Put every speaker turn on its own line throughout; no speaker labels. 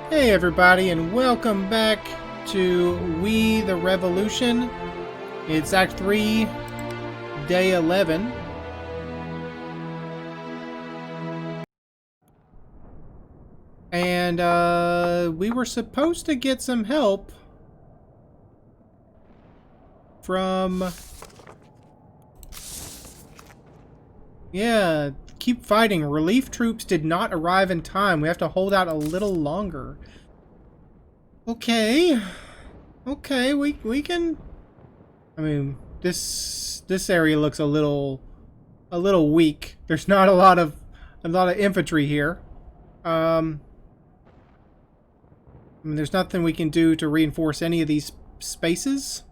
Hey everybody, and welcome back to We the Revolution. It's Act 3, Day 11. And we were supposed to get some help from... Yeah, keep fighting. Relief troops did not arrive in time. We have to hold out a little longer. Okay, we can. I mean, this area looks a little weak. There's not a lot of infantry here. I mean, there's nothing we can do to reinforce any of these spaces.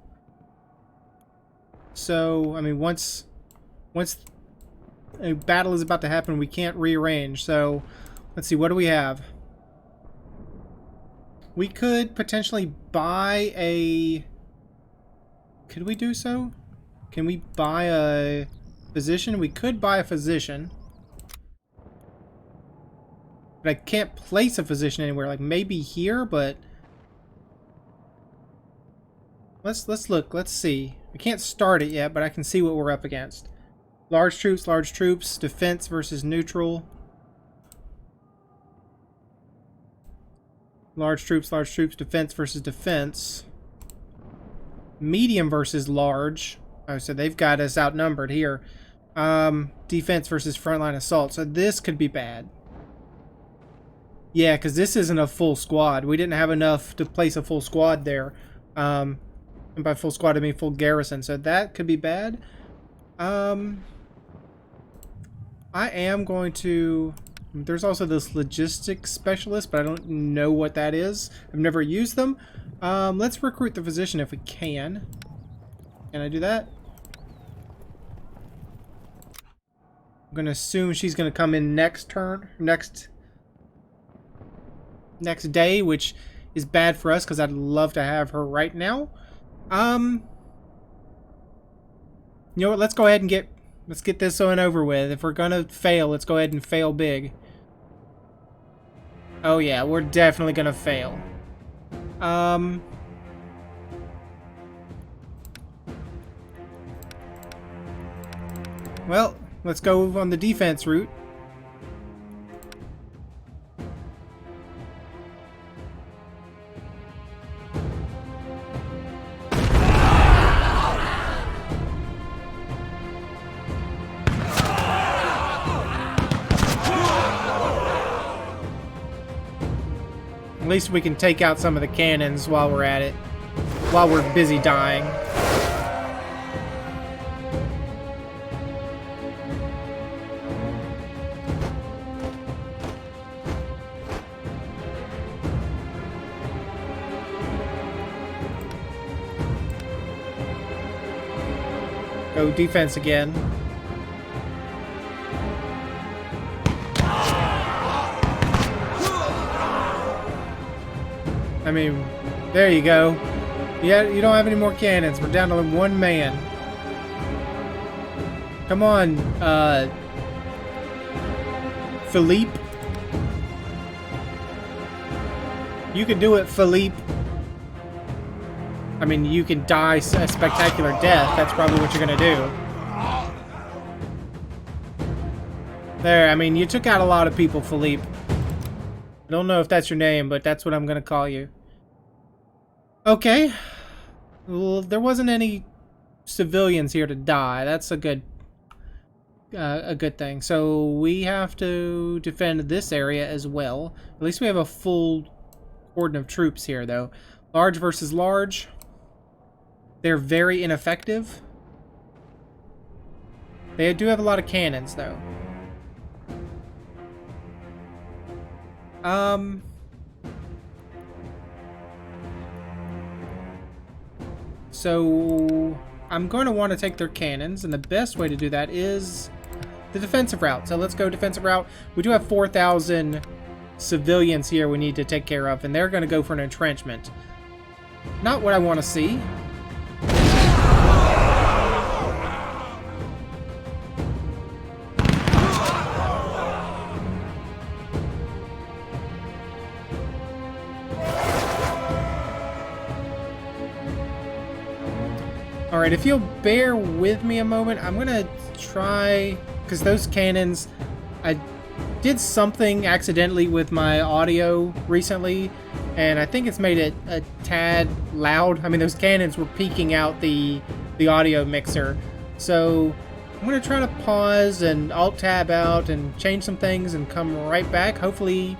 So, I mean, once a battle is about to happen, we can't rearrange. So, let's see, what do we have? We could potentially buy a... Could we do so? Can we buy a physician? We could buy a physician. But I can't place a physician anywhere. Like, maybe here, but... Let's look. Let's see. I can't start it yet, but I can see what we're up against. Large troops. Defense versus neutral. Large troops, defense versus defense. Medium versus large. Oh, so they've got us outnumbered here. Defense versus frontline assault. So this could be bad. Yeah, because this isn't a full squad. We didn't have enough to place a full squad there. And by full squad, I mean full garrison. So that could be bad. I am going to... There's also this logistics specialist, but I don't know what that is. I've never used them. Let's recruit the physician if we can. Can I do that? I'm going to assume she's going to come in next turn. Next day, which is bad for us because I'd love to have her right now. You know what? Let's go ahead and let's get this on over with. If we're going to fail, let's go ahead and fail big. Oh yeah, we're definitely gonna fail. Well, let's go on the defense route. At least we can take out some of the cannons while we're at it. While we're busy dying. Go defense again. I mean, there you go. Yeah, you don't have any more cannons. We're down to one man. Come on, Philippe. You can do it, Philippe. I mean, you can die a spectacular death. That's probably what you're gonna do. There, I mean, you took out a lot of people, Philippe. I don't know if that's your name, but that's what I'm gonna call you. Okay. Well, there wasn't any civilians here to die. That's a good thing. So we have to defend this area as well. At least we have a full cordon of troops here, though. Large versus large. They're very ineffective. They do have a lot of cannons, though. So I'm going to want to take their cannons, and the best way to do that is the defensive route. So let's go defensive route. We do have 4,000 civilians here we need to take care of, and they're going to go for an entrenchment. Not what I want to see. Alright, if you'll bear with me a moment, I'm gonna try... Because those cannons... I did something accidentally with my audio recently, and I think it's made it a tad loud. I mean, those cannons were peaking out the audio mixer. So I'm gonna try to pause and alt-tab out and change some things and come right back. Hopefully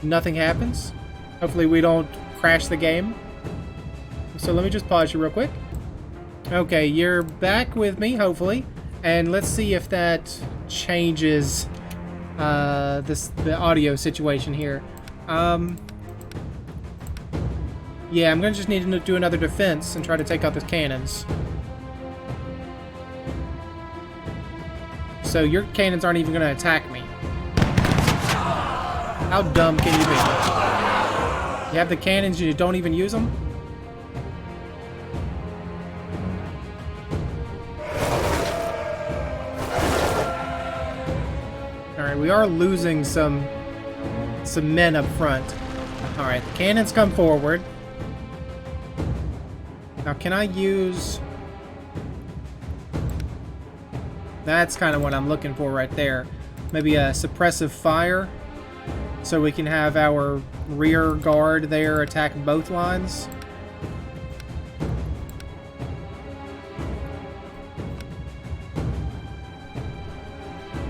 nothing happens. Hopefully we don't crash the game. So let me just pause you real quick. Okay, you're back with me, hopefully. And let's see if that changes the audio situation here. Yeah, I'm gonna just need to do another defense and try to take out the cannons. So your cannons aren't even gonna attack me. How dumb can you be? You have the cannons and you don't even use them? Alright, we are losing some men up front. Alright, the cannons come forward. Now, can I use... That's kind of what I'm looking for right there. Maybe a suppressive fire, so we can have our rear guard there attack both lines.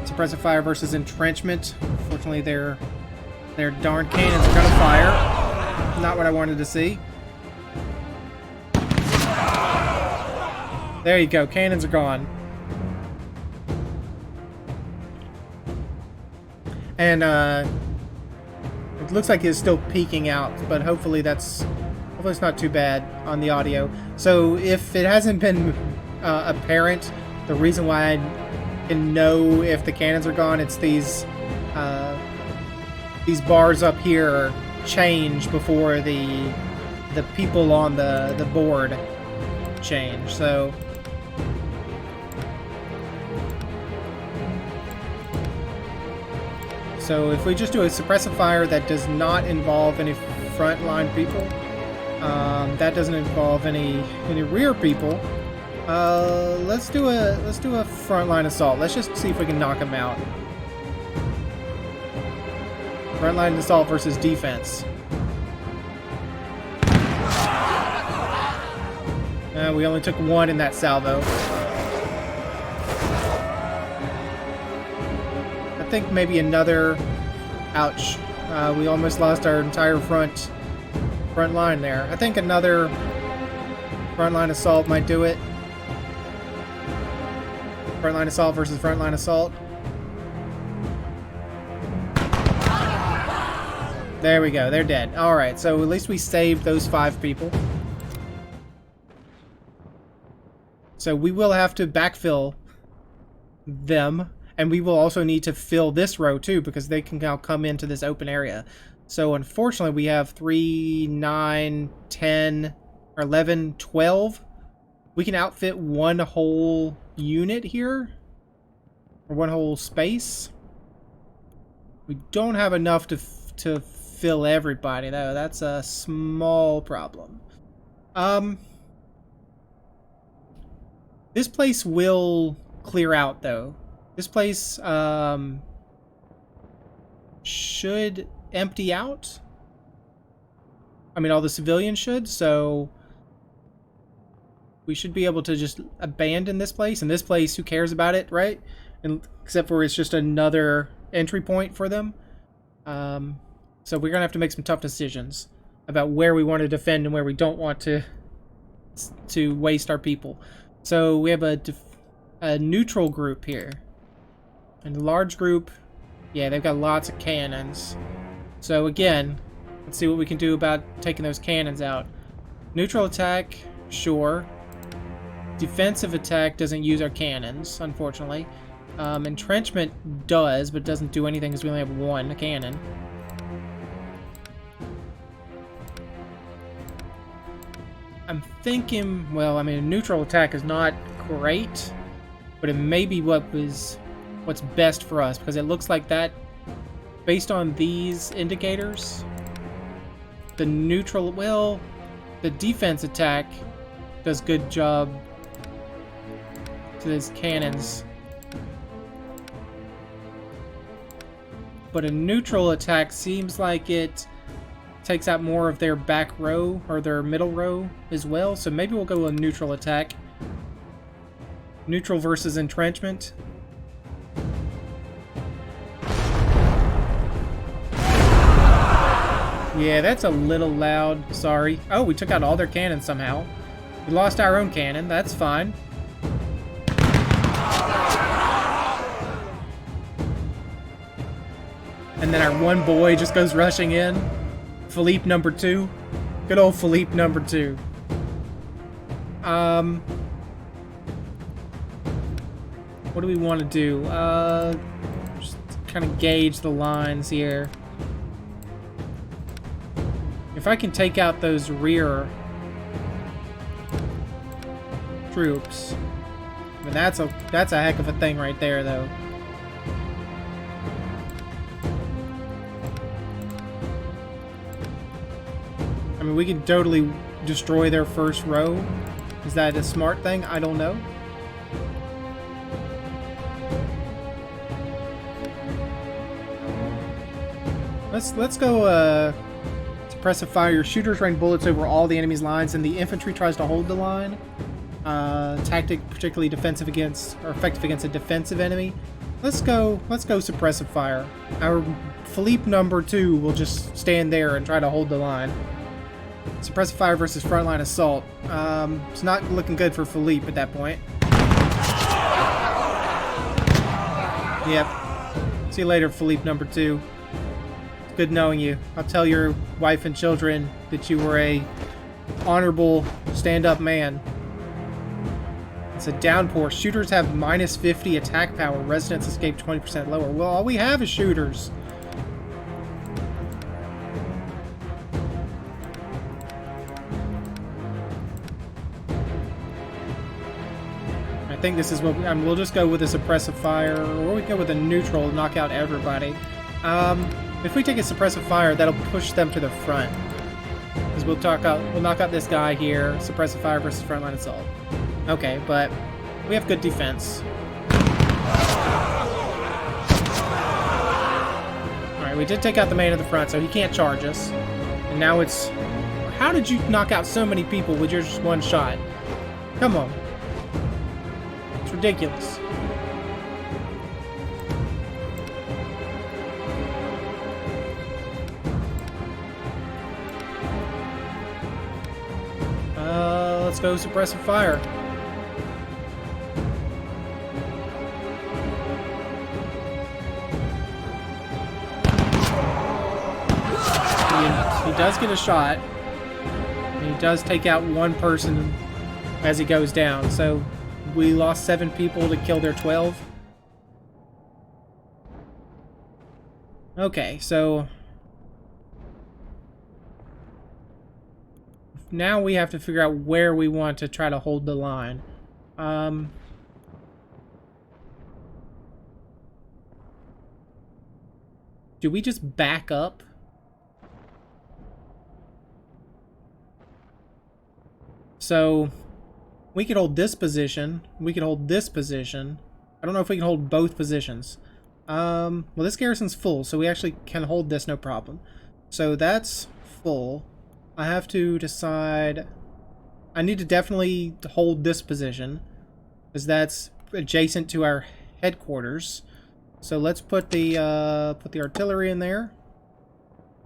Suppressive fire versus entrenchment. Fortunately, their darn cannons are gonna fire. Not what I wanted to see. There you go, cannons are gone. And it looks like it's still peaking out, but hopefully it's not too bad on the audio. So if it hasn't been apparent, the reason why I can know if the cannons are gone, it's these bars up here change before the people on the board change. So if we just do a suppressive fire that does not involve any frontline people, that doesn't involve any rear people. Let's do a frontline assault. Let's just see if we can knock them out. Frontline assault versus defense. We only took one in that salvo. I think maybe another... Ouch. We almost lost our entire front line there. I think another frontline assault might do it. Frontline assault versus frontline assault. There we go. They're dead. Alright, so at least we saved those 5 people. So we will have to backfill them. And we will also need to fill this row too, because they can now come into this open area. So unfortunately we have 3, 9, 10, or 11, 12. We can outfit one whole unit here. Or one whole space. We don't have enough to fill everybody though. That's a small problem. This place will clear out though. This place should empty out. I mean, all the civilians should, so we should be able to just abandon this place. And this place, who cares about it, right? And except for it's just another entry point for them. So we're gonna have to make some tough decisions about where we want to defend and where we don't want to waste our people. So we have a neutral group here. And a large group, yeah, they've got lots of cannons. So again, let's see what we can do about taking those cannons out. Neutral attack, sure. Defensive attack doesn't use our cannons, unfortunately. Entrenchment does, but doesn't do anything because we only have one cannon. I'm thinking, well, I mean, neutral attack is not great, but it may be what's best for us, because it looks like that, based on these indicators, the neutral, well, the defense attack does good job to his cannons. But a neutral attack seems like it takes out more of their back row or their middle row as well. So maybe we'll go a neutral attack. Neutral versus entrenchment. Yeah, that's a little loud. Sorry. Oh, we took out all their cannons somehow. We lost our own cannon. That's fine. And then our one boy just goes rushing in. Philippe number 2. Good old Philippe number 2. What do we want to do? Just kind of gauge the lines here. If I can take out those rear troops, I mean, that's a heck of a thing right there, though. I mean, we can totally destroy their first row. Is that a smart thing? I don't know. Let's go suppressive fire. Your shooters rain bullets over all the enemy's lines, and the infantry tries to hold the line. Tactic particularly defensive against, or effective against a defensive enemy. Let's go suppressive fire. Our Philippe number 2 will just stand there and try to hold the line. Suppressive fire versus frontline assault. It's not looking good for Philippe at that point. Yep. See you later, Philippe number 2. It's good knowing you. I'll tell your wife and children that you were a honorable stand-up man. It's a downpour. Shooters have -50 attack power. Residents escape 20% lower. Well, all we have is shooters. I think this is what we'll just go with a suppressive fire, or we can go with a neutral to knock out everybody. If we take a suppressive fire, that'll push them to the front. Because we'll knock out this guy here. Suppressive fire versus frontline assault. Okay, but we have good defense. Alright, we did take out the man at the front, so he can't charge us. And now it's... How did you knock out so many people with your just one shot? Come on. It's ridiculous. Let's go suppressive fire. He does get a shot. And he does take out one person as he goes down. So we lost 7 people to kill their 12. Okay, so now we have to figure out where we want to try to hold the line. Do we just back up? So we could hold this position. We could hold this position. I don't know if we can hold both positions. Well, this garrison's full, so we actually can hold this no problem. So that's full. I have to decide. I need to definitely hold this position, because that's adjacent to our headquarters. So let's put the artillery in there.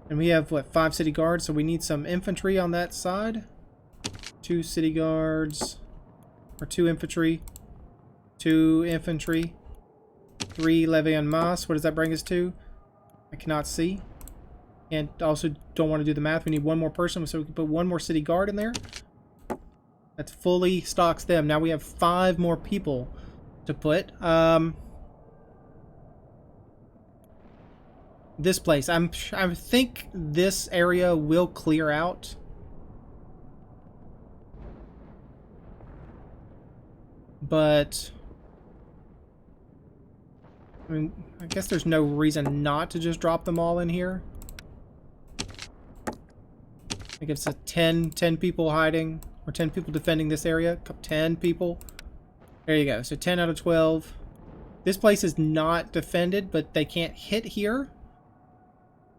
And we have, what, 5 city guards, so we need some infantry on that side. 2 city guards, or 2 infantry. 2 infantry. 3 levy en masse. What does that bring us to? I cannot see. And also don't want to do the math. We need 1 more person, so we can put 1 more city guard in there. That fully stocks them. Now we have 5 more people to put. This place. I think this area will clear out. But I mean, I guess there's no reason not to just drop them all in here. I think it's a 10 people hiding, or 10 people defending this area. 10 people. There you go. So 10 out of 12. This place is not defended, but they can't hit here.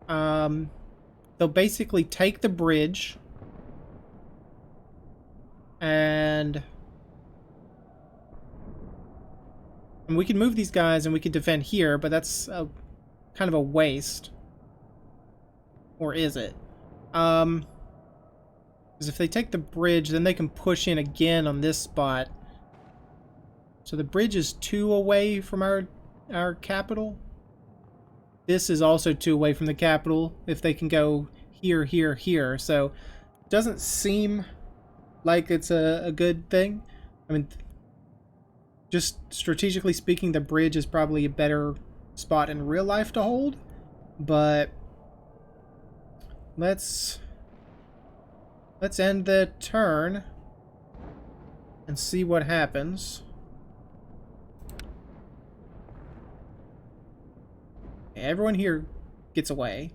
They'll basically take the bridge. And we can move these guys and we can defend here, but that's kind of a waste. Or is it? Because if they take the bridge, then they can push in again on this spot. So the bridge is 2 away from our capital. This is also 2 away from the capital if they can go here, here, here. So it doesn't seem like it's a good thing. I mean, just strategically speaking, the bridge is probably a better spot in real life to hold. But let's end the turn and see what happens. Everyone here gets away.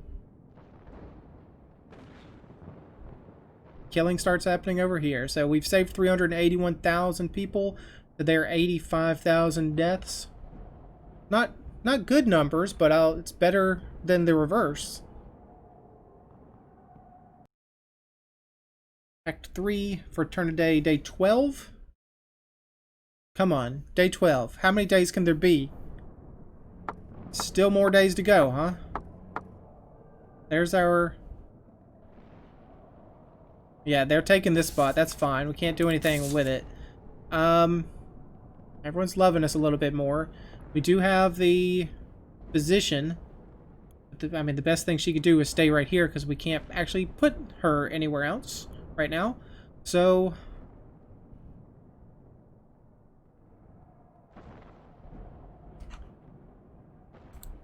Killing starts happening over here. So we've saved 381,000 people to their 85,000 deaths. Not good numbers, but it's better than the reverse. Act 3 for turn of day 12. Come on, day 12. How many days can there be? Still more days to go, huh? There's our... Yeah, they're taking this spot. That's fine. We can't do anything with it. Everyone's loving us a little bit more. We do have the position. I mean, the best thing she could do is stay right here because we can't actually put her anywhere else right now. So...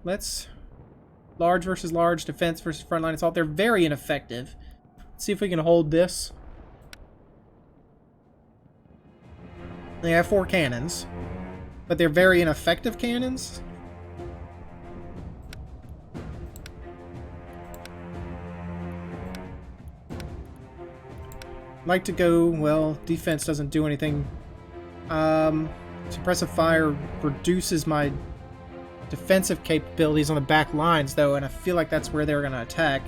let's... large versus large, defense versus frontline assault. They're very ineffective. Let's see if we can hold this. They have 4 cannons, but they're very ineffective cannons. Like to go, well, defense doesn't do anything. Suppressive fire reduces my defensive capabilities on the back lines, though, and I feel like that's where they're going to attack.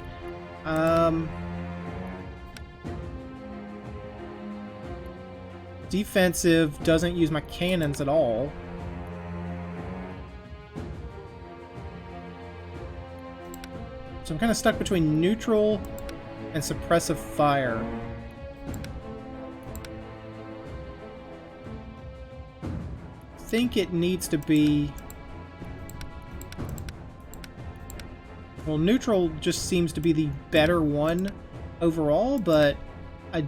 Defensive doesn't use my cannons at all. So I'm kind of stuck between neutral and suppressive fire. I think it needs to be... well, neutral just seems to be the better one overall, but I...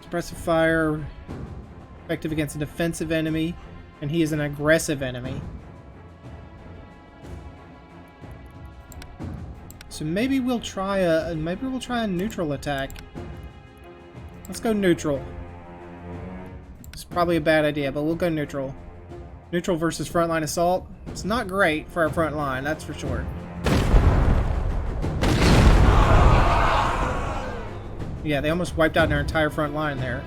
suppressive fire, effective against a defensive enemy, and he is an aggressive enemy. So maybe we'll try a neutral attack. Let's go neutral. It's probably a bad idea, but we'll go neutral. Neutral versus frontline assault. It's not great for our front line, that's for sure. Yeah, they almost wiped out their entire front line there.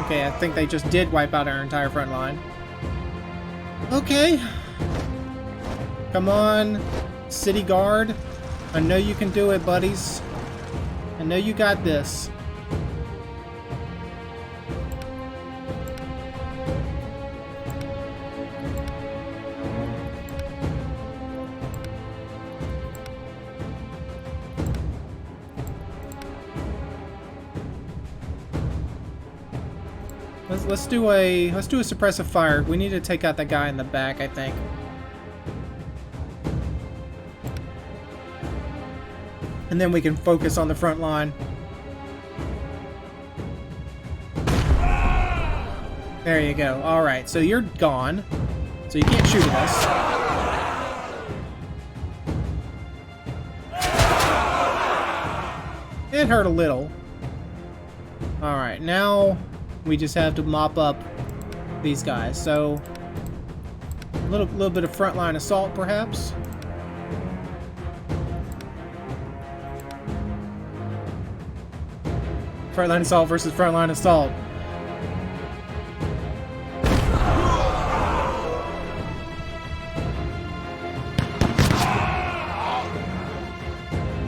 Okay, I think they just did wipe out our entire front line. Okay. Come on, City Guard. I know you can do it, buddies. I know you got this. Let's do a suppressive fire. We need to take out that guy in the back, I think. And then we can focus on the front line. There you go. Alright, so you're gone. So you can't shoot at us. It hurt a little. Alright, now we just have to mop up these guys. So little bit of frontline assault, perhaps. Frontline assault versus frontline assault.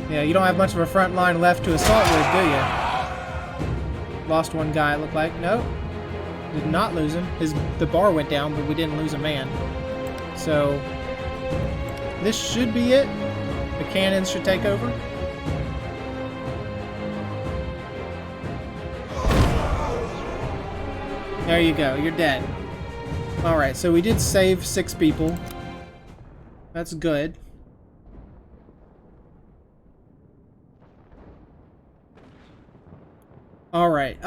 Yeah, you don't have much of a front line left to assault with, do you? Lost one guy, it looked like. Nope. Did not lose him. The bar went down, but we didn't lose a man. So, this should be it. The cannons should take over. There you go. You're dead. Alright, so we did save 6 people. That's good. Alright,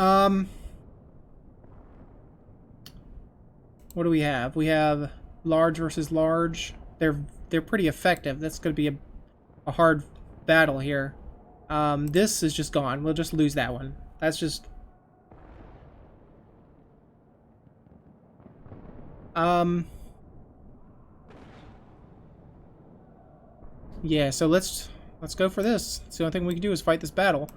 what do we have? We have large versus large. They're pretty effective. That's going to be a hard battle here. This is just gone. We'll just lose that one. That's just... Yeah, so let's go for this. It's the only thing we can do is fight this battle.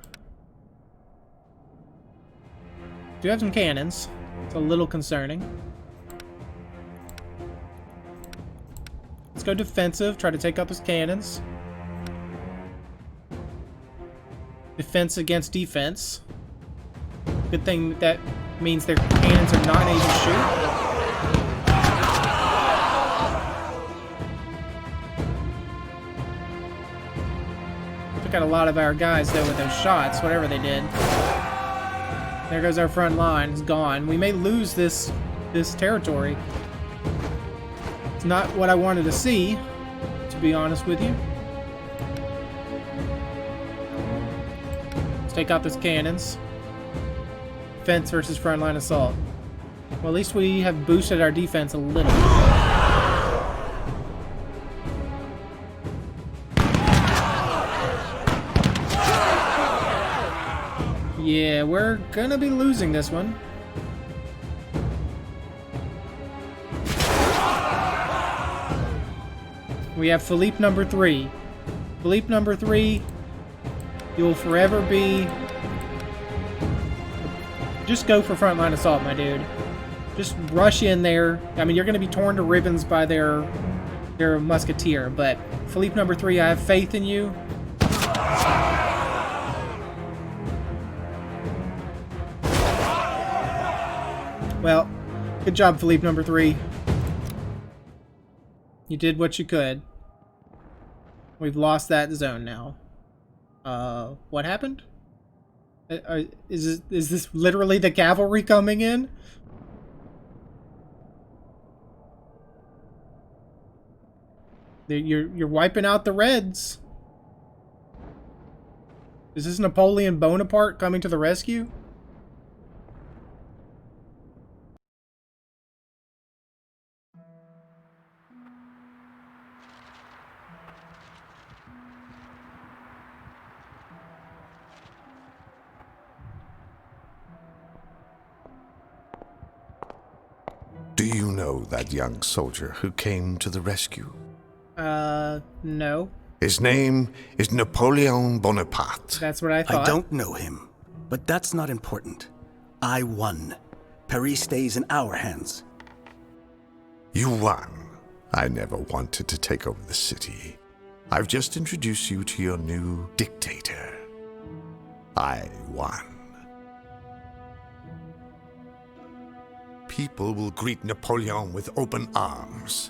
Do have some cannons. It's a little concerning. Let's go defensive. Try to take out those cannons. Defense against defense. Good thing that means their cannons are not able to shoot. Took out a lot of our guys though with those shots, whatever they did. There goes our front line. It's gone. We may lose this territory. It's not what I wanted to see, to be honest with you. Let's take out those cannons. Defense versus frontline assault. Well, at least we have boosted our defense a little. Yeah, we're gonna be losing this one. We have Philippe number 3. Philippe number 3, you'll forever be... Just go for frontline assault, my dude. Just rush in there. I mean, you're gonna be torn to ribbons by their musketeer, but Philippe number 3, I have faith in you. Well, good job, Philippe number 3. You did what you could. We've lost that zone now. What happened? Is this literally the cavalry coming in? You're wiping out the Reds. Is this Napoleon Bonaparte coming to the rescue?
Do you know that young soldier who came to the rescue?
No.
His name is Napoleon Bonaparte.
That's what I thought.
I don't know him, but that's not important. I won. Paris stays in our hands.
You won. I never wanted to take over the city. I've just introduced you to your new dictator. I won. People will greet Napoleon with open arms.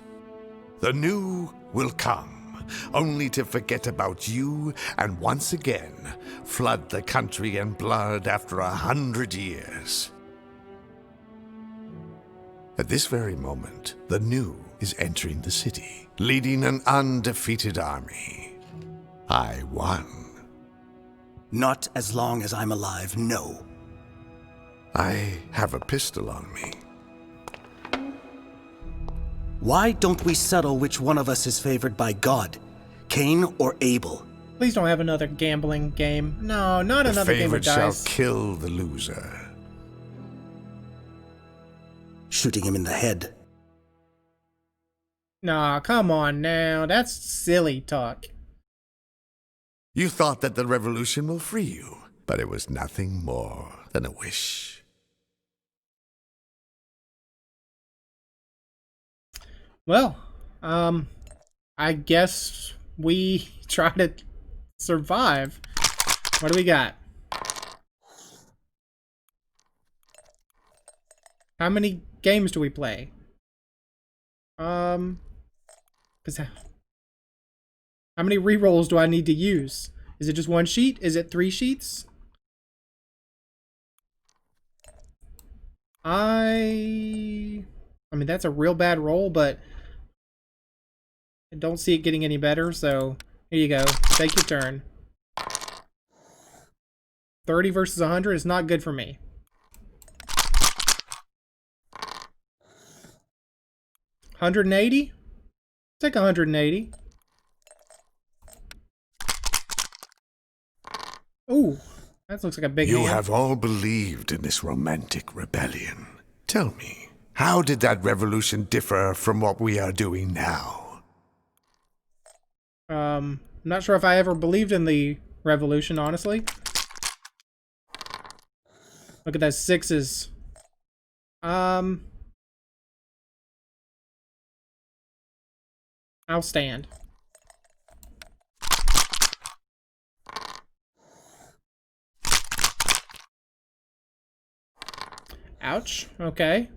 The new will come, only to forget about you and once again flood the country in blood after 100 years. At this very moment, the new is entering the city, leading an undefeated army. I won.
Not as long as I'm alive, no.
I have a pistol on me.
Why don't we settle which one of us is favored by God? Cain or Abel?
Please don't have another gambling game. No, not another game of
The favorite
dice.
shall kill the loser.
Shooting him in the head.
Nah, come on now. That's silly talk.
You thought that the revolution will free you, but it was nothing more than a wish.
Well, I guess we try to survive. What do we got? How many games do we play? 'Cause how many rerolls do I need to use? Is it just one sheet? Is it 3 sheets? I mean, that's a real bad roll, but I don't see it getting any better, so here you go. Take your turn. 30 versus 100 is not good for me. $180? Take 180. Ooh, that looks like a big
You
hand.
have all believed in this romantic rebellion. Tell me, how did that revolution differ from what we are doing now?
I'm not sure if I ever believed in the revolution, honestly. Look at those 6s. I'll stand. Ouch. Okay.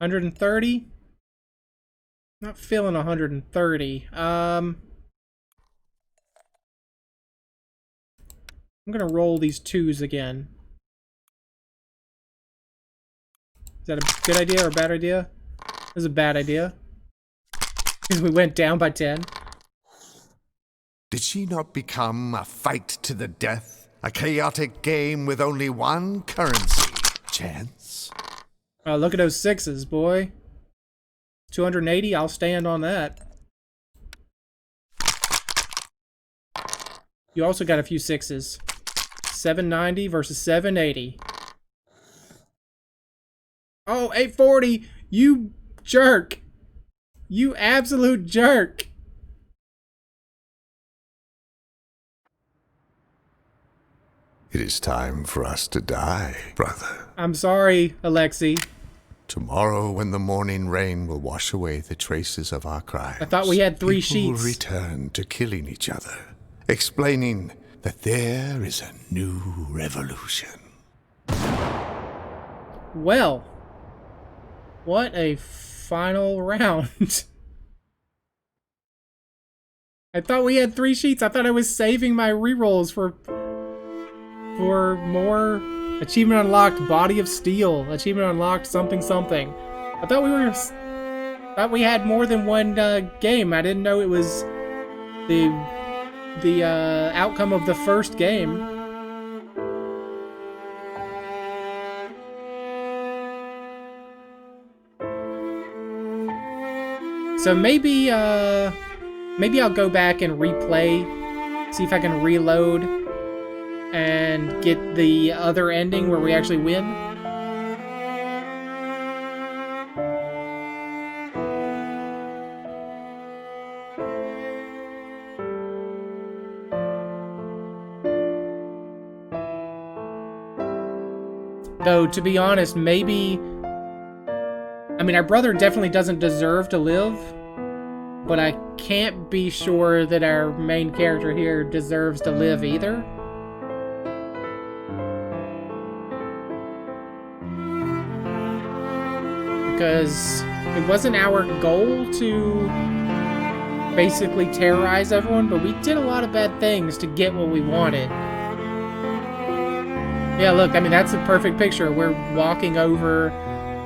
$130. Not feeling 130. I'm gonna roll these 2s again. Is that a good idea or a bad idea? This is a bad idea. Because we went down by 10.
Did she not become a fight to the death? A chaotic game with only one currency? Chance?
Oh, look at those 6s, boy. 280, I'll stand on that. You also got a few 6s. 790 versus 780. Oh, 840! You jerk! You absolute jerk!
It is time for us to die, brother.
I'm sorry, Alexei.
Tomorrow, when the morning rain will wash away the traces of our crimes,
I thought we had 3
people
sheets.
will return to killing each other, explaining that there is a new revolution.
Well, what a final round. I thought we had 3 sheets. I thought I was saving my rerolls for more. Achievement unlocked, Body of Steel. Achievement unlocked, something something. I thought we had more than one game. I didn't know it was the outcome of the first game. So maybe I'll go back and replay, see if I can reload and get the other ending where we actually win. Though, to be honest, maybe... I mean, our brother definitely doesn't deserve to live, but I can't be sure that our main character here deserves to live either. Because it wasn't our goal to basically terrorize everyone, but we did a lot of bad things to get what we wanted. Yeah, look, I mean, that's a perfect picture. We're walking over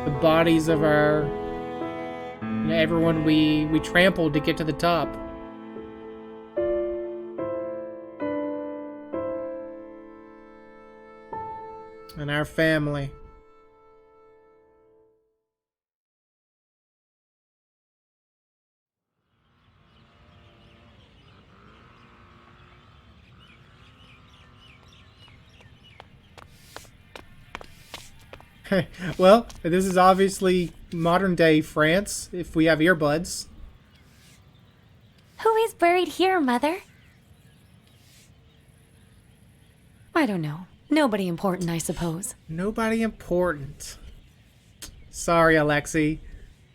the bodies of our... you know, everyone we trampled to get to the top. And our family. Well, this is obviously modern day France, if we have earbuds.
Who is buried here, Mother? I don't know. Nobody important, I suppose.
Nobody important. Sorry, Alexei.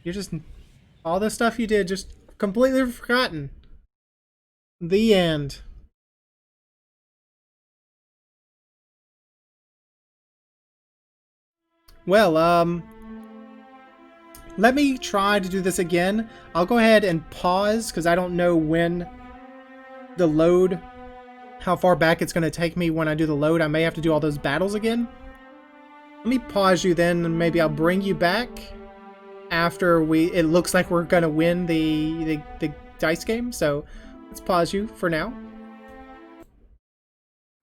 You're just... all the stuff you did, just completely forgotten. The end. Well, let me try to do this again. I'll go ahead and pause, because I don't know when the load, how far back it's going to take me when I do the load. I may have to do all those battles again. Let me pause you then, and maybe I'll bring you back after it looks like we're going to win the dice game. So let's pause you for now.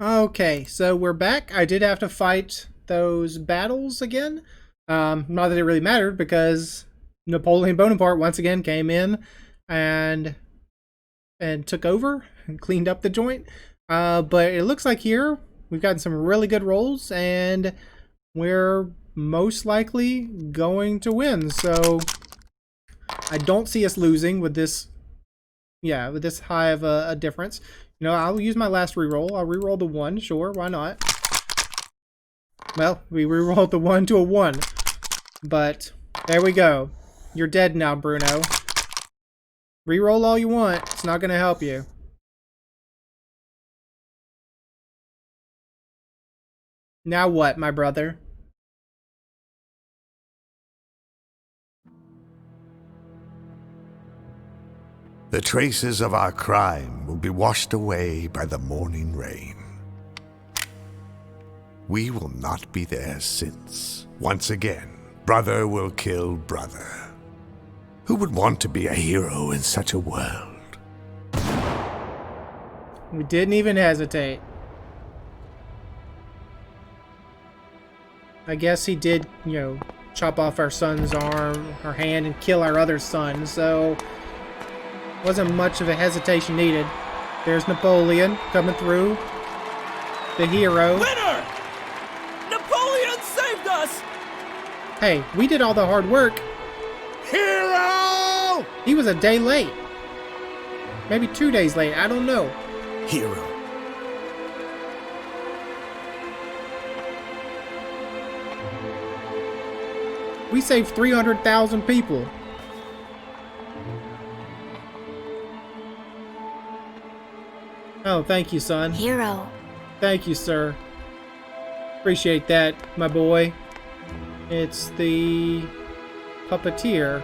Okay, so we're back. I did have to fight those battles again. Not that it really mattered, because Napoleon Bonaparte once again came in and took over and cleaned up the joint. But it looks like here we've gotten some really good rolls, and we're most likely going to win. So I don't see us losing with this. Yeah, with this high of a difference. You know, I'll use my last reroll. I'll reroll the 1, sure, why not? Well, we rerolled the 1 to a 1. But, there we go. You're dead now, Bruno. Reroll all you want. It's not going to help you. Now what, my brother?
The traces of our crime will be washed away by the morning rain. We will not be there since, once again, brother will kill brother. Who would want to be a hero in such a world?
We didn't even hesitate. I guess he did, you know, chop off our son's arm, our hand, and kill our other son, so wasn't much of a hesitation needed. There's Napoleon coming through. The hero.
Winner! Napoleon saved us!
Hey, we did all the hard work.
Hero!
He was a day late. Maybe 2 days late, I don't know.
Hero.
We saved 300,000 people. Oh, thank you, son.
Hero.
Thank you, sir. Appreciate that, my boy. It's the puppeteer.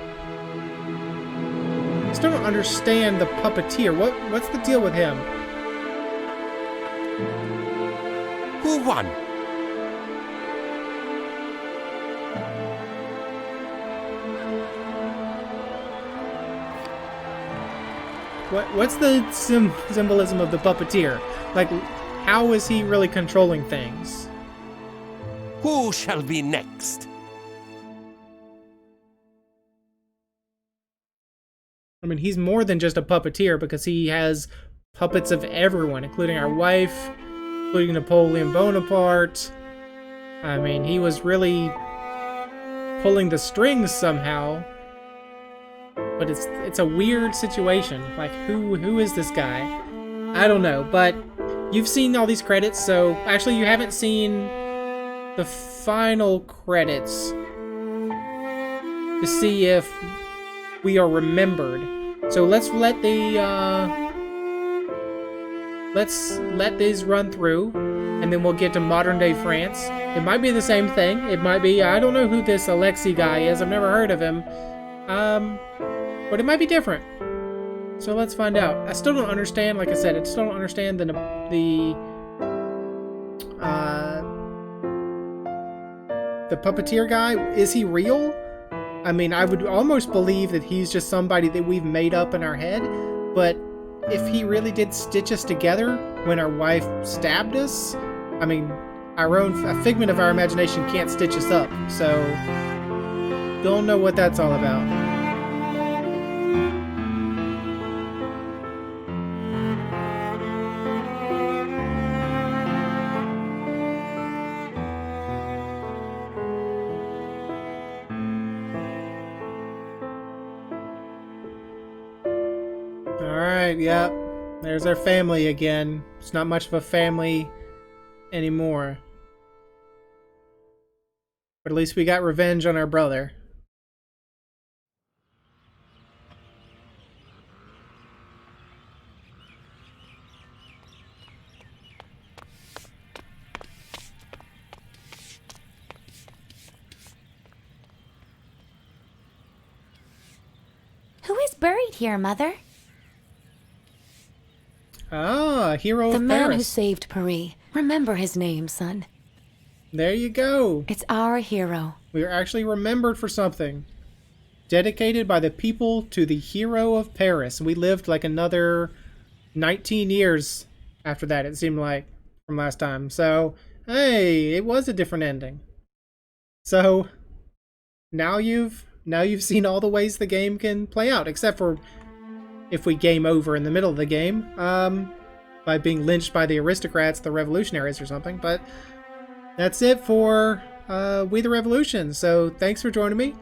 I still don't understand the puppeteer. What's the deal with him?
Who won?
What's the symbolism of the puppeteer? Like, how is he really controlling things?
Who shall be next?
I mean, he's more than just a puppeteer, because he has puppets of everyone, including our wife, including Napoleon Bonaparte. I mean, he was really pulling the strings somehow. But it's a weird situation. Like, who is this guy? I don't know, but you've seen all these credits, so actually you haven't seen the final credits to see if we are remembered. So let's let these run through, and then we'll get to modern day France. It might be the same thing. It might be, I don't know who this Alexei guy is. I've never heard of him. But it might be different. So let's find out. I still don't understand, like I said, I still don't understand the puppeteer guy. Is he real? I mean, I would almost believe that he's just somebody that we've made up in our head, but if he really did stitch us together when our wife stabbed us, I mean, a figment of our imagination can't stitch us up, so don't know what that's all about. like, yep, there's our family again. It's not much of a family anymore. But at least we got revenge on our brother.
Who is buried here, Mother?
Ah, hero
The
of
man who
Paris.
saved Paris. Remember his name, son.
There you go.
It's our hero.
We are actually remembered for something. Dedicated by the people to the hero of Paris. We lived like another 19 years after that, it seemed like, from last time. So, hey, it was a different ending. So, now you've seen all the ways the game can play out, except for if we game over in the middle of the game, by being lynched by the aristocrats, the revolutionaries or something. But that's it for We the Revolution. So thanks for joining me.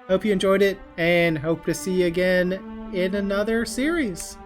Hope you enjoyed it, and hope to see you again in another series.